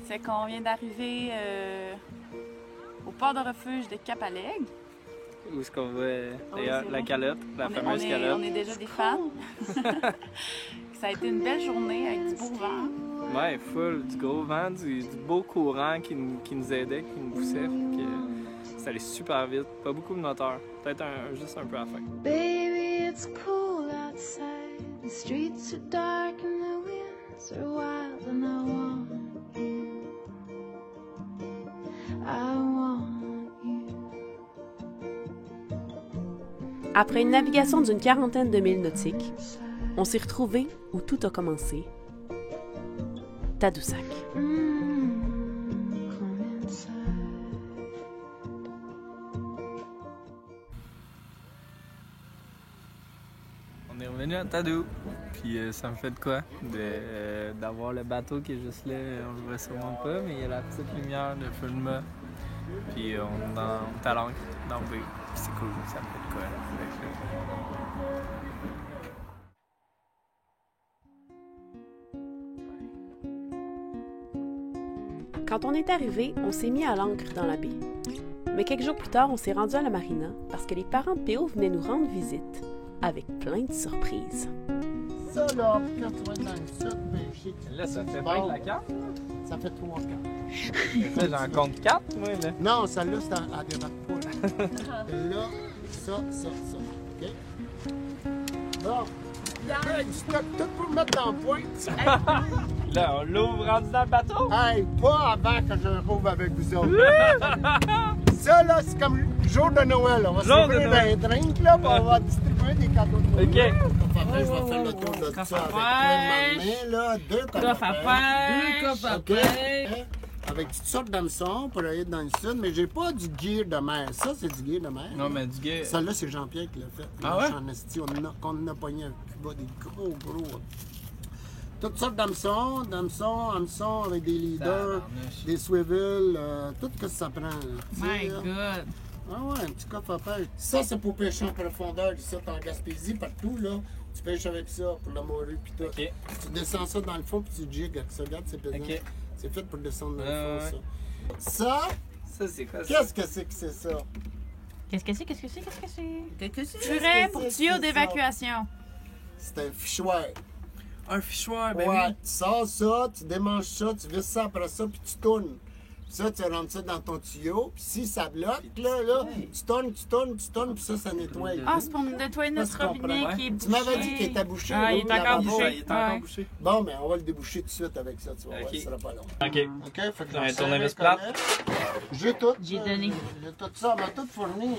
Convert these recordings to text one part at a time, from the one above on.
C'est qu'on vient d'arriver au port de refuge de Cap-Alègue. Où est-ce qu'on voit d'ailleurs c'est la bon. calotte, la fameuse On calotte. est déjà des fans. Ça a été une belle journée avec du beau vent. Ouais, full, du gros vent, du beau courant qui nous aidait, qui nous poussait. Puis, ça allait super vite, pas beaucoup de moteur. Peut-être juste un peu à la fin. Baby, it's cold outside. The streets are dark and the winds are wild, and I want you. I want you. Après une navigation d'une 40aine de milles nautiques, on s'est retrouvés où tout a commencé. Tadoussac. Come inside. On est revenu à Tadou. Puis ça me fait de quoi? D'avoir le bateau qui est juste là, on le voit sûrement pas, mais il y a la petite lumière de feu de mât. Puis on est à l'ancre dans le baie. Puis c'est cool, ça me fait de quoi? Quand on est arrivé, on s'est mis à l'ancre dans la baie. Mais quelques jours plus tard, on s'est rendu à la marina parce que les parents de P.O. venaient nous rendre visite avec plein de surprises. Ça, là, quand tu vas être dans le sud, ben, je sais que Là, ça fait bon, bien de la carte. ça fait 3 quarts. Là, j'en compte 4, moi, là. Non, celle-là, c'est à débattre pas. Là, ça. OK? Bon. Hey, du stock tout pour le mettre dans le point. Là, on l'ouvre rendu dans le bateau. Hey, pas avant que je rouvre avec vous autres. Ça, là, c'est comme le jour de Noël. On va Jour de s'ouvrir Noël. des drinks, là, puis on va distribuer des cadeaux de Noël. OK. Après, je vais faire le tour de ça avec plein de mains, là. 2 coffres à pêche. OK? Avec toutes sortes d'hameçons pour aller dans le sud, mais j'ai pas du gear de mer. Ça, c'est du gear de mer. Non, mais du gars. Celle-là, c'est Jean-Pierre qui l'a fait. Ah ouais? En esti, qu'on a pogné à Cuba, des gros. Toutes sortes d'hameçons, hameçons avec des leaders, des swivels, tout ce que ça prend. My God! Ah ouais, un petit coffre à pêche. Ça, c'est pour pêcher en profondeur, ici, en Gaspésie, partout, là. Tu pêches avec ça pour la morue, puis tout. OK. Tu descends ça dans le fond, puis tu jigues avec ça. Regarde, c'est pesant. OK. C'est fait pour descendre dans le Ouais. fond, ça. Ça, c'est quoi ça? Qu'est-ce que c'est ça? Qu'est-ce que c'est? Furet Furet pour tuyau d'évacuation. C'est un fichoir. Un fichoir, ben Ouais, oui. tu sors ça, tu démanges ça, tu visses ça après ça, puis tu tournes. Ça, tu rentres ça dans ton tuyau, puis si ça bloque, là, tu tournes, puis ça nettoie. Ah, c'est pour nettoyer notre Ça, je robinet comprends. qui est bouché. Tu m'avais dit qu'il était bouché. Ah, là, il est encore lavabo. bouché. Il est encore Ouais. bouché. Bon, mais on va le déboucher tout de suite avec ça, tu vas voir, Ok. ça sera pas long. OK. OK? Fait que Un j'en tournevis serre les plate. collets. J'ai tout. J'ai ça. donné. J'ai tout ça, elle m'a tout fourni.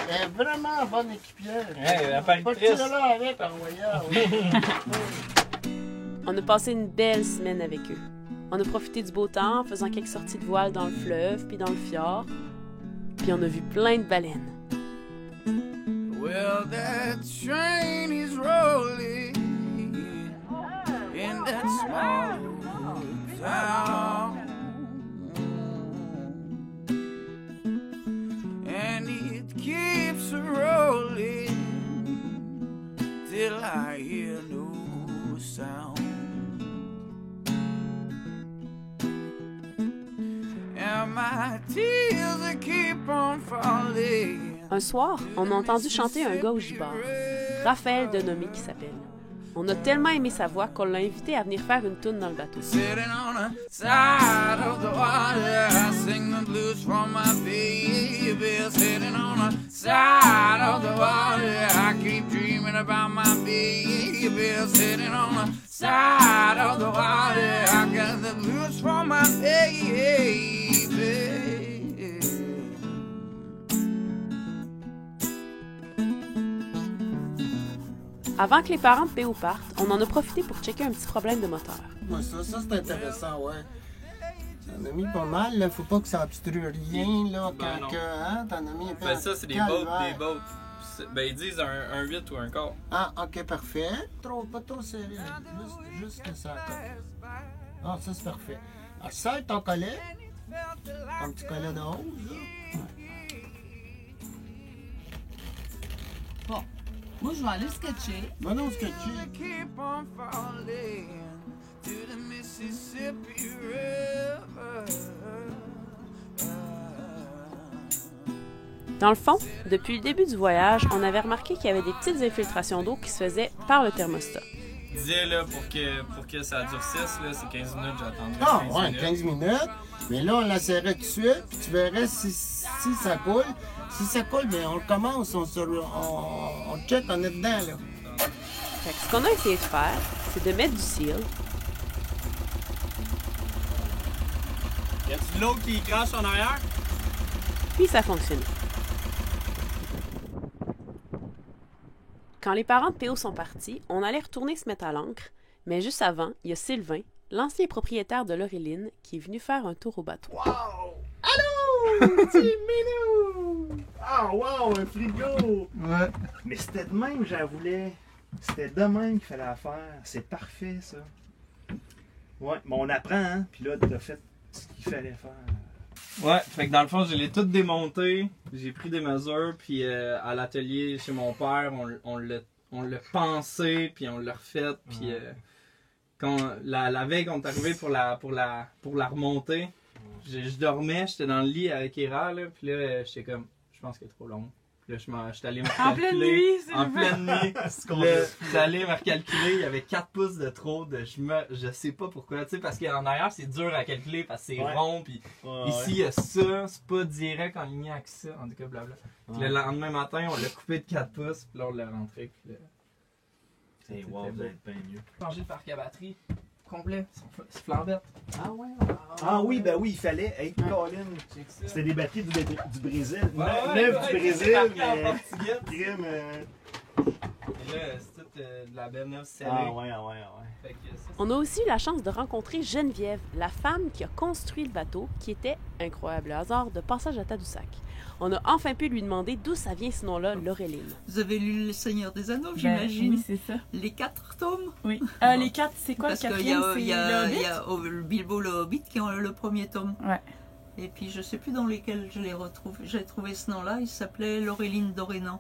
Elle est vraiment bonne équipière. Ouais, la Pas de paritrice. là avec, en voyant. On a passé une belle semaine avec eux. On a profité du beau temps en faisant quelques sorties de voile dans le fleuve puis dans le fjord. Puis on a vu plein de baleines. Well, that train is rolling in that small town, and it keeps rolling till I hear no sound. And my tears keep on falling. Un soir, on a entendu chanter un gars au gibard, Raphaël Denomé qui s'appelle. On a tellement aimé sa voix qu'on l'a invité à venir faire une toune dans le bateau. Sitting on the side of the water, I sing the blues for my baby. Sitting on the side of the water, I keep dreaming about my baby. Sitting on the side of the water, I got the blues for my baby. Avant que les parents de P.O. partent, on en a profité pour checker un petit problème de moteur. Ouais, ça c'est intéressant, ouais. T'en as mis pas mal, là. Faut pas que ça obstrue rien, là. Ben non. Hein? T'en as mis un peu. Ben ça, c'est des boats. Ben ils disent un 8 ou un quart. Ah, ok, parfait. Pas trop serré. Juste que ça. Ah, ça c'est parfait. Alors, serre ton collet. Ton petit collet de hausse, là. Moi, je vais aller sketcher. Ben non, sketchy. Keep on falling to the Mississippi River. Dans le fond, depuis le début du voyage, on avait remarqué qu'il y avait des petites infiltrations d'eau qui se faisaient par le thermostat. Je disais, là, pour que ça durcisse, là, c'est 15 minutes, j'attendrai. Ah, ouais, 15 minutes. Mais là, on la serrait tout de suite, puis tu verrais si ça coule. Si ça coule, bien, on recommence, on check, on est dedans, là. Fait que ce qu'on a essayé de faire, c'est de mettre du seal. Y a-tu de l'eau qui crache en arrière? Puis ça fonctionnait. Quand les parents de P.O. sont partis, on allait retourner se mettre à l'ancre, mais juste avant, il y a Sylvain, l'ancien propriétaire de l'Auréline, qui est venu faire un tour au bateau. Wow! Allô! Petit minou! Ah, wow, un frigo! Ouais. Mais c'était de même que je la voulais. C'était de même qu'il fallait la faire. C'est parfait, ça. Ouais, mais on apprend, hein? Puis là, t'as fait ce qu'il fallait faire. Ouais, fait que dans le fond, je l'ai tout démonté. J'ai pris des mesures, puis à l'atelier chez mon père, on l'a pensé, puis on l'a refait. Puis quand la veille qu'on est arrivé pour la remonter, je dormais, j'étais dans le lit avec Ira, là, puis là, j'étais comme, je pense qu'elle est trop longue. Puis là, j'étais allé me recalculer. En pleine nuit, c'est En vrai. pleine nuit. J'étais allé me recalculer, il y avait 4 pouces de trop. Je sais pas pourquoi, tu sais, parce qu'en arrière, c'est dur à calculer, parce que c'est rond, puis ici, il y a ça, c'est pas direct en ligne avec ça, en tout cas, blabla. Puis le lendemain matin, on l'a coupé de 4 pouces, puis là, on l'a rentré, puis là... Hey, wow, vous êtes bien mieux. Changer le parc à batterie complet, c'est flambette. Ah ouais? Ah oui, ben oui, il fallait. Hey, Colin, c'était des batteries du Brésil. Ouais, Neuf du Brésil, c'est en mais... Portugais. Crime, Et là, c'est toute de la belle neuve scellée. Ah ouais. Fait que ça, On a aussi eu la chance de rencontrer Geneviève, la femme qui a construit le bateau, qui était, incroyable hasard, de passage à Tadoussac. On a enfin pu lui demander d'où ça vient ce nom-là, l'Auréline. Vous avez lu Le Seigneur des Anneaux, Ben, j'imagine? oui, c'est ça. Les 4 tomes? Oui. Les 4, c'est quoi Parce le qu'il y quatrième? a, C'est il y a, le il y Hobbit? a Bilbo le Hobbit qui est le premier tome. Ouais. Et puis je sais plus dans lesquels je l'ai retrouvé. J'ai trouvé ce nom-là, il s'appelait l'Auréline d'Orénan.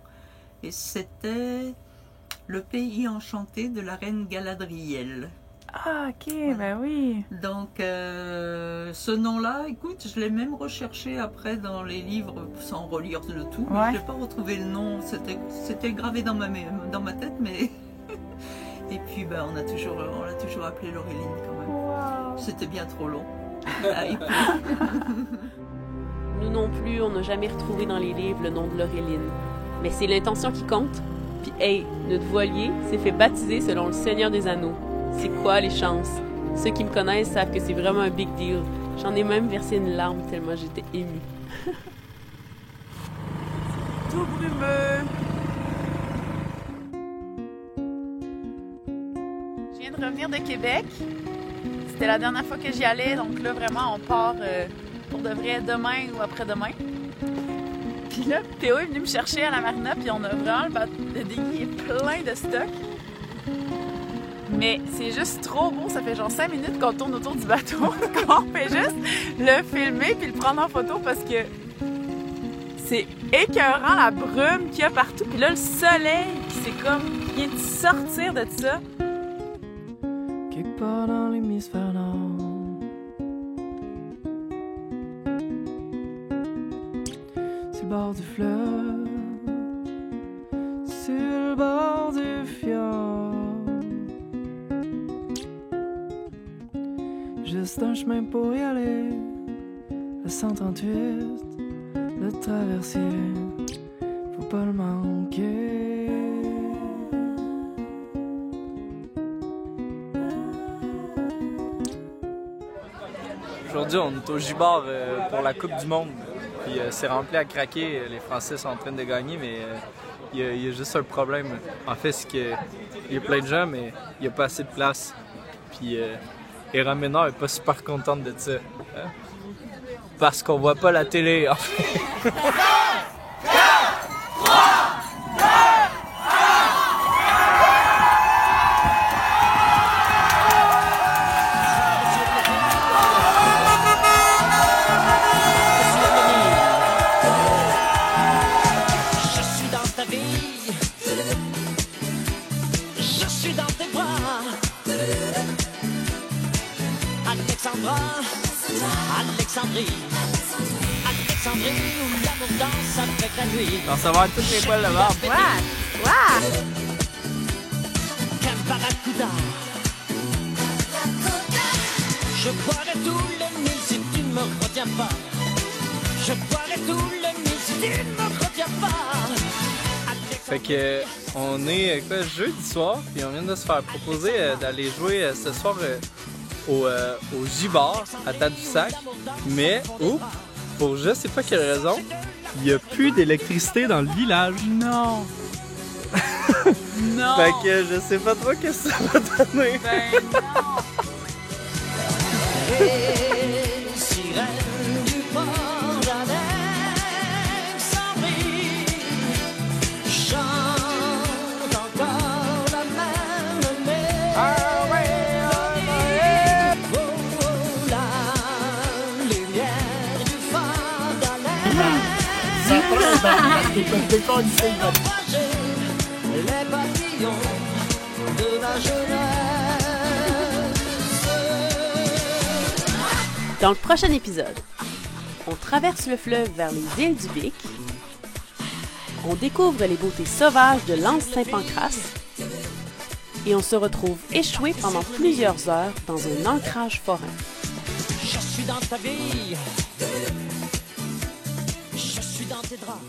Et c'était le pays enchanté de la reine Galadriel. Ah, ok, ben oui. Donc ce nom-là, écoute, je l'ai même recherché après dans les livres sans relire le tout. Ouais. Je n'ai pas retrouvé le nom, c'était gravé dans ma tête, mais... Et puis ben, on l'a toujours appelé l'Auréline quand même. Wow. C'était bien trop long. Et puis, Nous non plus, on n'a jamais retrouvé dans les livres le nom de l'Auréline. Mais c'est l'intention qui compte. Puis hey, notre voilier s'est fait baptiser selon le Seigneur des Anneaux. C'est quoi les chances? Ceux qui me connaissent savent que c'est vraiment un big deal. J'en ai même versé une larme tellement j'étais émue. Tout brumeux. Je viens de revenir de Québec. C'était la dernière fois que j'y allais, donc là, vraiment, on part pour de vrai demain ou après-demain. Puis là, Théo est venu me chercher à la marina, puis on a vraiment le dinghy est plein de stock. Mais c'est juste trop beau, ça fait genre 5 minutes qu'on tourne autour du bateau, qu'on fait juste le filmer puis le prendre en photo parce que c'est écœurant la brume qu'il y a partout. Puis là, le soleil, c'est comme qui vient de sortir de ça. Quelque part dans l'hémisphère nord, sur le bord du fleuve, sur le bord du fjord, juste un chemin pour y aller, le 138, le traversier, faut pas le manquer. aujourd'hui, on est au Gibard pour la Coupe du Monde. Puis c'est rempli à craquer. Les Français sont en train de gagner, mais il y a juste un problème. En fait, c'est qu'il y a plein de gens, mais il n'y a pas assez de place. Puis Ira Ménard n'est pas super contente de ça. Hein? Parce qu'on voit pas la télé, en fait. Alexandrie, où l'amour danse avec la nuit. On va savoir toutes les poils de barbe. Barracuda. Je boirai tout le Nil si tu ne me retiens pas. Je boirai tout le Nil si tu ne me retiens pas. Fait que on est quoi, jeudi soir, puis on vient de se faire proposer d'aller jouer ce soir au J-Bar à Tadoussac. Mais, pour je sais pas quelle raison, il n'y a plus d'électricité dans le village. Non! Non! Fait que je sais pas trop qu'est-ce que ça va donner. Ben non! Les sirènes du port d'Alexandrie chantent encore la même mélodie. Oh, la lumière du phare d'Alexandrie. Ça prend parce qu'ils peuvent déconner. Les papillons de la jeunesse. Dans le prochain épisode, on traverse le fleuve vers les îles du Bic, on découvre les beautés sauvages de l'Anse-Saint-Pancras et on se retrouve échoué pendant plusieurs heures dans un ancrage forain. Je suis dans ta vie, je suis dans tes draps.